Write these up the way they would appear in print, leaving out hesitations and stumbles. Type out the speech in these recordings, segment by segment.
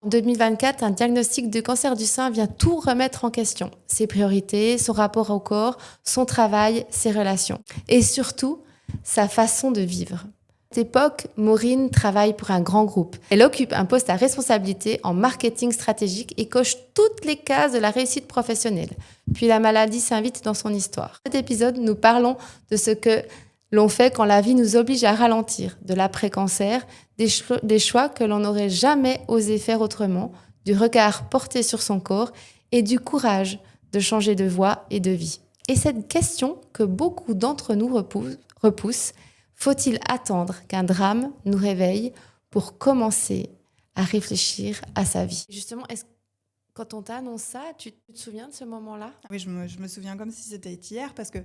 En 2024, un diagnostic de cancer du sein vient tout remettre en question. Ses priorités, son rapport au corps, son travail, ses relations. Et surtout, sa façon de vivre. À cette époque, Maureen travaille pour un grand groupe. Elle occupe un poste à responsabilité en marketing stratégique et coche toutes les cases de la réussite professionnelle. Puis la maladie s'invite dans son histoire. Dans cet épisode, nous parlons de ce que l'on fait quand la vie nous oblige à ralentir, de l'après-cancer, des choix que l'on n'aurait jamais osé faire autrement, du regard porté sur son corps et du courage de changer de voie et de vie. Et cette question que beaucoup d'entre nous repoussent, faut-il attendre qu'un drame nous réveille pour commencer à réfléchir à sa vie? Justement, quand on t'annonce ça, tu te souviens de ce moment-là? Oui, je me souviens comme si c'était hier parce que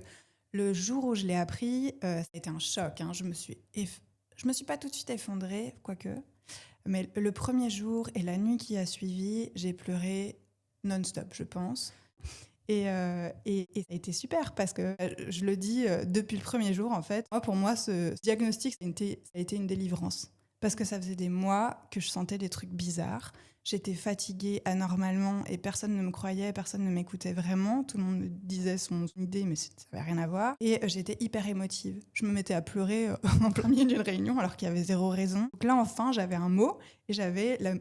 le jour où je l'ai appris, ça a été un choc. Je me suis pas tout de suite effondrée, quoique. Mais le premier jour et la nuit qui a suivi, j'ai pleuré non-stop, je pense. Et ça a été super parce que je le dis depuis le premier jour, en fait. Pour moi, ce diagnostic, ça a été une délivrance. Parce que ça faisait des mois que je sentais des trucs bizarres. J'étais fatiguée anormalement et personne ne me croyait, personne ne m'écoutait vraiment. Tout le monde me disait son idée, mais ça n'avait rien à voir. Et j'étais hyper émotive. Je me mettais à pleurer en plein milieu d'une réunion alors qu'il y avait zéro raison. Donc là, enfin, j'avais un mot et j'avais la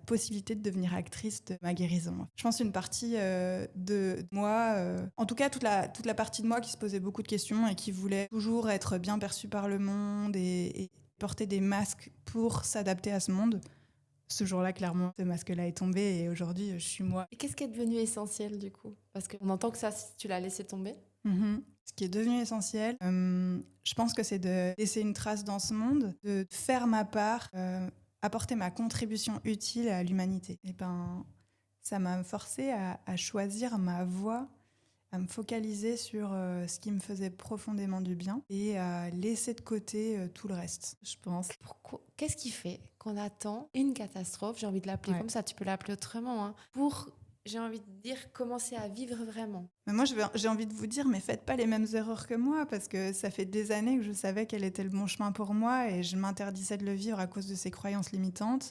possibilité de devenir actrice de ma guérison. Je pense une partie de moi, en tout cas toute la partie de moi qui se posait beaucoup de questions et qui voulait toujours être bien perçue par le monde et porter des masques pour s'adapter à ce monde. Ce jour-là, clairement, ce masque-là est tombé et aujourd'hui, je suis moi. Et qu'est-ce qui est devenu essentiel du coup? Parce qu'on entend que ça, tu l'as laissé tomber. Ce qui est devenu essentiel, je pense que c'est de laisser une trace dans ce monde, de faire ma part, apporter ma contribution utile à l'humanité. Et ça m'a forcée à choisir ma voie, à me focaliser sur ce qui me faisait profondément du bien et à laisser de côté tout le reste, je pense. Qu'est-ce qui fait qu'on attend une catastrophe, j'ai envie de l'appeler comme ça, tu peux l'appeler autrement, pour, j'ai envie de dire, commencer à vivre vraiment? Mais moi, j'ai envie de vous dire, mais faites pas les mêmes erreurs que moi, parce que ça fait des années que je savais quel était le bon chemin pour moi et je m'interdisais de le vivre à cause de ces croyances limitantes.